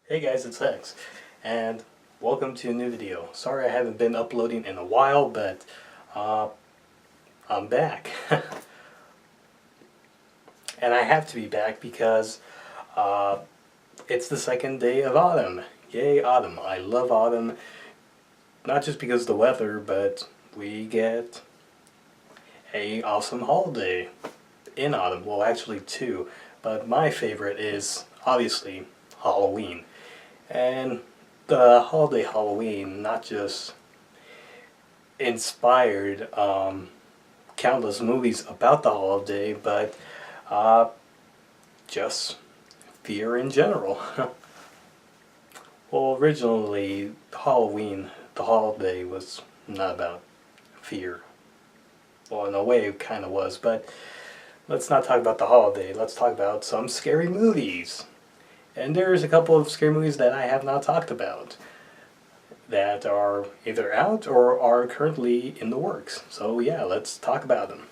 Hey guys, it's Hex, and welcome to a new video. Sorry I haven't been uploading in a while, but I'm back. And I have to be back because it's the second day of autumn. Yay, autumn. I love autumn, not just because of the weather, but we get a awesome holiday in autumn. Well, actually two, but my favorite is obviously Halloween. And the holiday Halloween not just inspired countless movies about the holiday, but just fear in general. Well, originally Halloween, the holiday, was not about fear. Well, in a way it kind of was, but let's not talk about the holiday. Let's talk about some scary movies. And there's a couple of scary movies that I have not talked about that are either out or are currently in the works. So yeah, let's talk about them.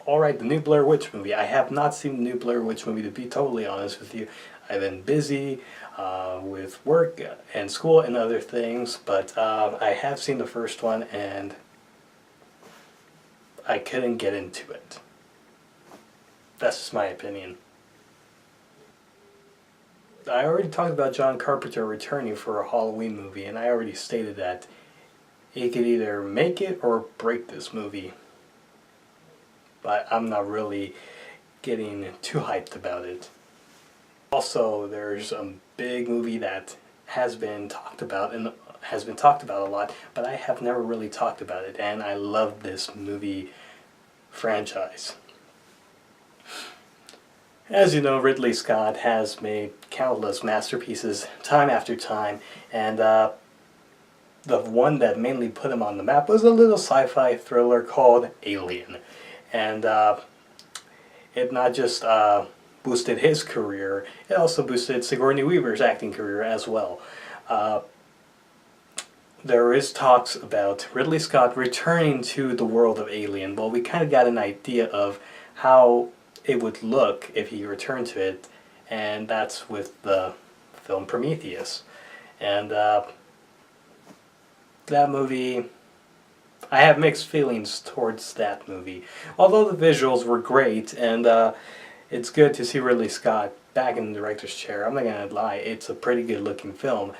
Alright, the new Blair Witch movie. I have not seen the new Blair Witch movie, to be totally honest with you. I've been busy with work and school and other things, but I have seen the first one and I couldn't get into it. That's just my opinion. I already talked about John Carpenter returning for a Halloween movie, and I already stated that he could either make it or break this movie. But I'm not really getting too hyped about it. Also, there's a big movie that has been talked about and has been talked about a lot, but I have never really talked about it, and I love this movie franchise. As you know, Ridley Scott has made countless masterpieces time after time, and the one that mainly put him on the map was a little sci-fi thriller called Alien. And it not just boosted his career, it also boosted Sigourney Weaver's acting career as well. There is talks about Ridley Scott returning to the world of Alien. Well, we kind of got an idea of how it would look if he returned to it, and that's with the film Prometheus. And that movie, I have mixed feelings towards that movie. Although the visuals were great, and it's good to see Ridley Scott back in the director's chair. I'm not gonna lie, it's a pretty good looking film.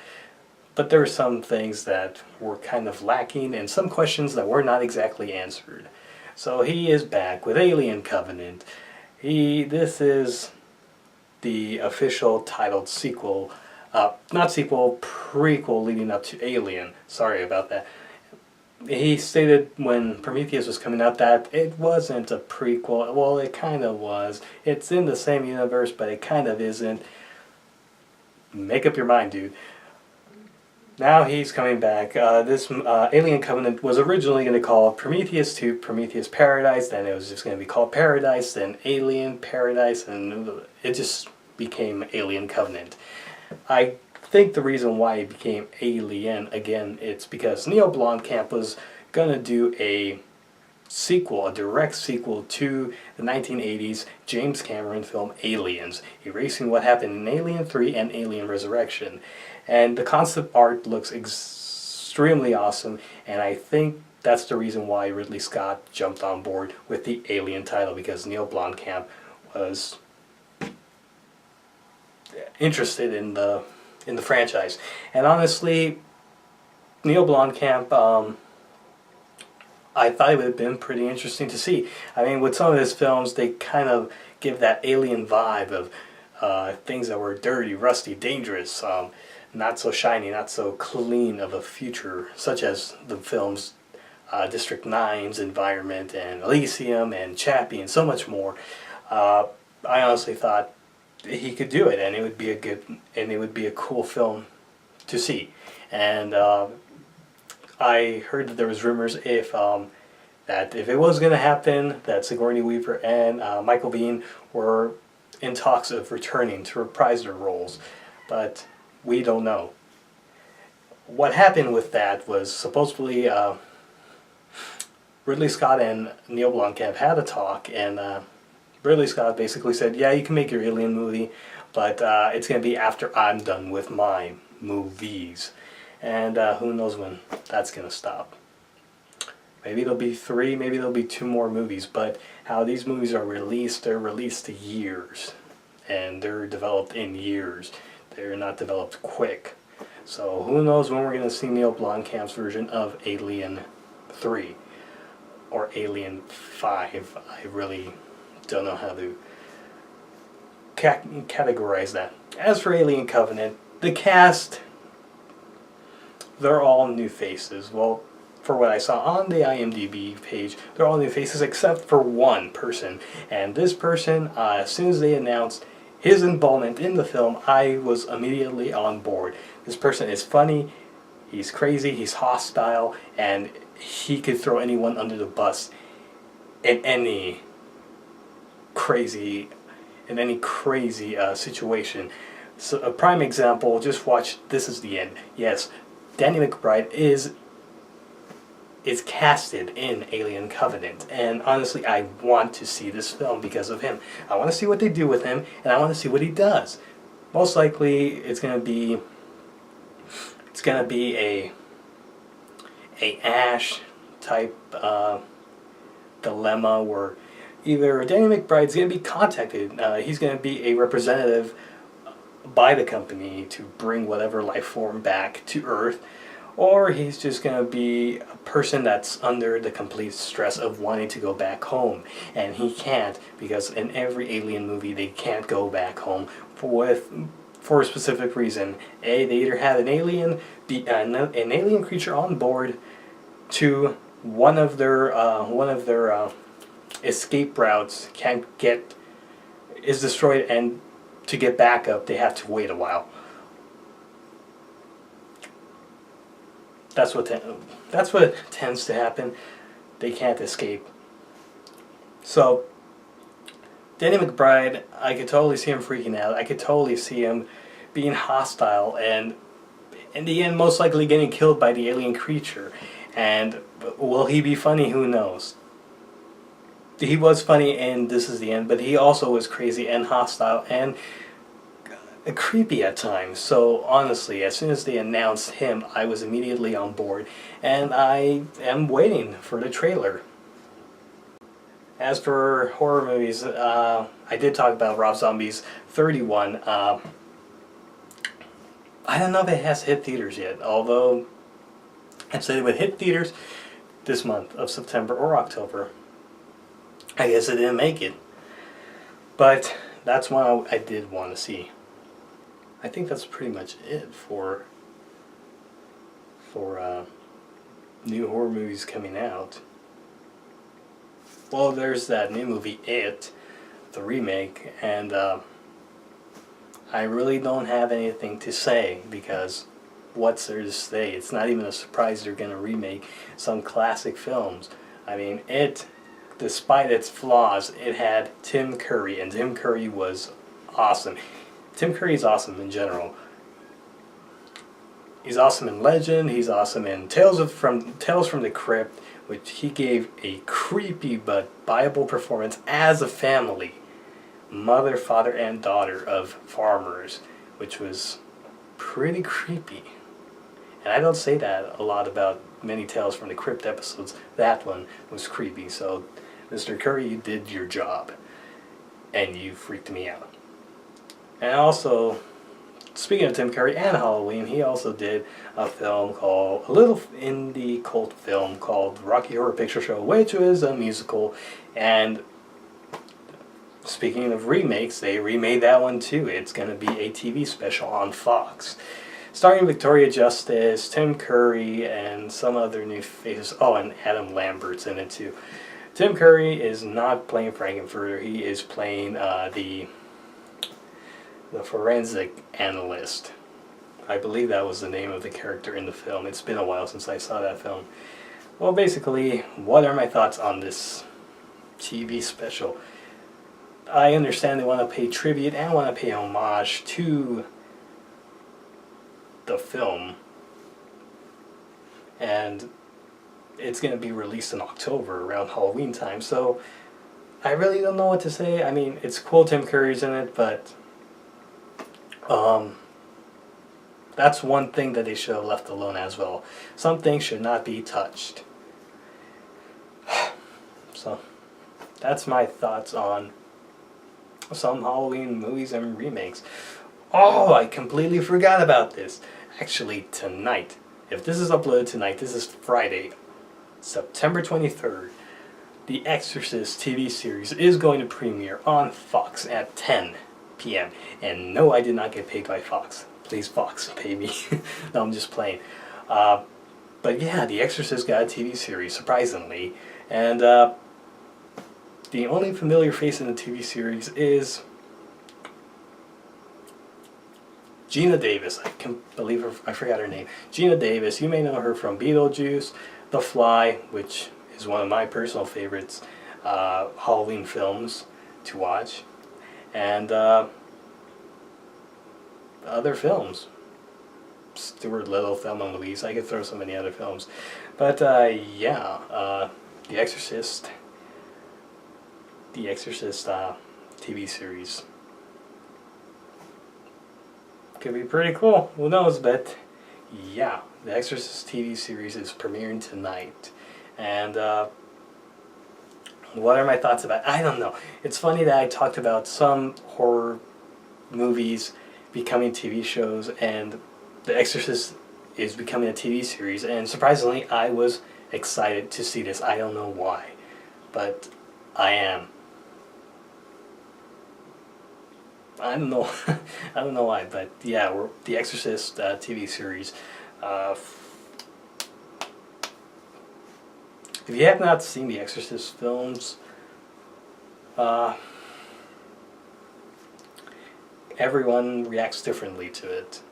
But there were some things that were kind of lacking, and some questions that were not exactly answered. So he is back with Alien Covenant. This is the official titled sequel, not sequel, prequel leading up to Alien. Sorry about that. He stated when Prometheus was coming out that it wasn't a prequel. Well, it kind of was. It's in the same universe, but it kind of isn't. Make up your mind, dude. Now he's coming back. This Alien Covenant was originally going to call Prometheus 2 Prometheus Paradise, then it was just going to be called Paradise, then Alien Paradise, and it just became Alien Covenant. I think the reason why it became Alien, again, it's because Neil Blomkamp was going to do a sequel, a direct sequel to the 1980s James Cameron film Aliens, erasing what happened in Alien 3 and Alien Resurrection. And the concept art looks extremely awesome, and I think that's the reason why Ridley Scott jumped on board with the Alien title, because Neil Blomkamp was interested in the franchise. And honestly, Neil Blomkamp, I thought it would have been pretty interesting to see. I mean, with some of his films, they kind of give that alien vibe of things that were dirty, rusty, dangerous, not so shiny, not so clean of a future, such as the films District 9's Environment and Elysium and Chappie and so much more. I honestly thought he could do it, and it would be a cool film to see. And I heard that there was rumors that if it was going to happen, that Sigourney Weaver and Michael Biehn were in talks of returning to reprise their roles, but we don't know. What happened with that was supposedly Ridley Scott and Neil Blomkamp had a talk, and Ridley Scott basically said, yeah, you can make your Alien movie, but it's going to be after I'm done with my movies. And who knows when that's going to stop. Maybe there'll be 3, maybe there'll be 2 more movies, but how these movies are released, they're released years. And they're developed in years. They're not developed quick. So who knows when we're going to see Neil Blomkamp's version of Alien 3 or Alien 5. I really don't know how to categorize that. As for Alien Covenant, the cast, they're all new faces. Well, for what I saw on the IMDb page, they're all new faces except for one person. And this person, as soon as they announced his involvement in the film, I was immediately on board. This person is funny, he's crazy, he's hostile, and he could throw anyone under the bus in any crazy situation. So a prime example, just watch This Is the End. Yes, Danny McBride is casted in Alien Covenant, and honestly I want to see this film because of him. I want to see what they do with him, and I want to see what he does. Most likely it's gonna be a Ash type dilemma where either Danny McBride's going to be contacted, he's going to be a representative by the company to bring whatever life form back to Earth, or he's just going to be a person that's under the complete stress of wanting to go back home, and he can't, because in every Alien movie they can't go back home for a specific reason. They either have an alien creature on board, to one of their escape routes is destroyed, and to get back up they have to wait a while. That's what tends to happen. They can't escape. So Danny McBride, I could totally see him freaking out. I could totally see him being hostile, and in the end most likely getting killed by the alien creature. And will he be funny? Who knows? He was funny in This Is the End, but he also was crazy and hostile and creepy at times. So honestly, as soon as they announced him, I was immediately on board, and I am waiting for the trailer. As for horror movies, I did talk about Rob Zombie's 31. I don't know if it has hit theaters yet, although it said it would hit theaters this month of September or October. I guess it didn't make it. But that's one I did want to see. I think that's pretty much it for new horror movies coming out. Well, there's that new movie, It, the remake, and I really don't have anything to say, because what's there to say? It's not even a surprise they're going to remake some classic films. I mean, It, despite its flaws, it had Tim Curry, and Tim Curry was awesome. Tim Curry is awesome in general. He's awesome in Legend, he's awesome in Tales from the Crypt, which he gave a creepy but viable performance as a family. Mother, father, and daughter of farmers, which was pretty creepy. And I don't say that a lot about many Tales from the Crypt episodes. That one was creepy, so Mr. Curry, you did your job. And you freaked me out. And also, speaking of Tim Curry and Halloween, he also did a little indie cult film called Rocky Horror Picture Show, which was a musical. And speaking of remakes, they remade that one too. It's going to be a TV special on Fox, starring Victoria Justice, Tim Curry, and some other new faces. Oh, and Adam Lambert's in it too. Tim Curry is not playing Frankenfurter. He is playing the forensic analyst. I believe that was the name of the character in the film. It's been a while since I saw that film. Well, basically, what are my thoughts on this TV special? I understand they want to pay tribute and want to pay homage to the film, and it's going to be released in October around Halloween time, so I really don't know what to say. I mean, it's cool Tim Curry's in it, but That's one thing that they should have left alone as well. Some things should not be touched. So, that's my thoughts on some Halloween movies and remakes. Oh, I completely forgot about this. Actually, tonight, if this is uploaded tonight, this is Friday, September 23rd, the Exorcist TV series is going to premiere on Fox at 10 p.m. And no, I did not get paid by Fox. Please, Fox, pay me. No, I'm just playing. But yeah, the Exorcist got a TV series, surprisingly. And the only familiar face in the TV series is Gina Davis. I can't believe her, I forgot her name. Gina Davis, you may know her from Beetlejuice, The Fly, which is one of my personal favorites Halloween films to watch, and other films. Stuart Little, Thelma and Louise. I could throw so many other films. But yeah, The Exorcist. The Exorcist TV series. Could be pretty cool. Who knows? But yeah, The Exorcist TV series is premiering tonight. And what are my thoughts about it? I don't know. It's funny that I talked about some horror movies becoming TV shows, and The Exorcist is becoming a TV series. And surprisingly, I was excited to see this. I don't know why, but I am. I don't know. I don't know why, but yeah, The Exorcist TV series. If you have not seen the Exorcist films, everyone reacts differently to it.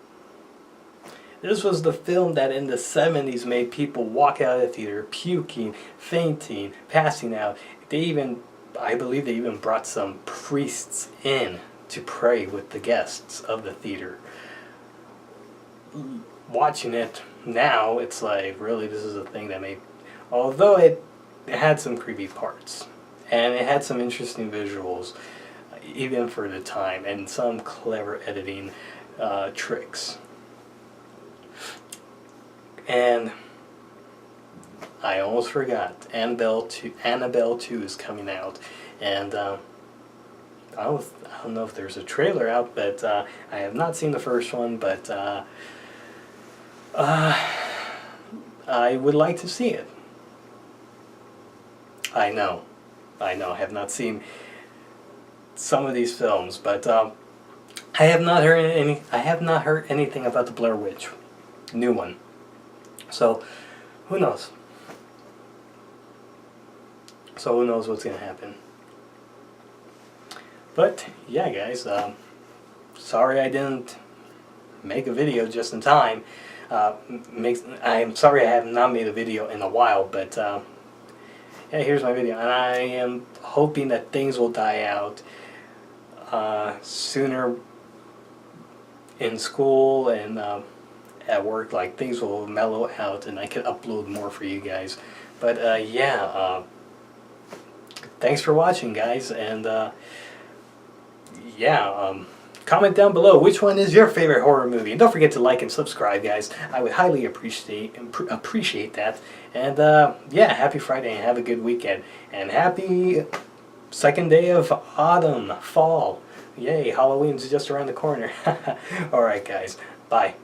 This was the film that in the 70s made people walk out of the theater puking, fainting, passing out. I believe they even brought some priests in to pray with the guests of the theater. Watching it now, it's like, really, this is a thing that made... Although it had some creepy parts, and it had some interesting visuals, even for the time, and some clever editing tricks. And I almost forgot, Annabelle 2 is coming out, and I don't know if there's a trailer out, but I have not seen the first one, but I would like to see it. I know, I have not seen some of these films, but I have not heard anything about the Blair Witch, new one. So, who knows? So who knows what's gonna happen? But yeah, guys, sorry I didn't make a video just in time. I'm sorry I have not made a video in a while, but yeah, here's my video, and I am hoping that things will die out sooner in school and at work. Like, things will mellow out and I can upload more for you guys. But yeah, thanks for watching, guys, and yeah, comment down below which one is your favorite horror movie, and don't forget to like and subscribe, guys. I would highly appreciate that. And yeah, happy Friday and have a good weekend, and happy second day of autumn, fall. Yay, Halloween's just around the corner. Alright, guys, bye.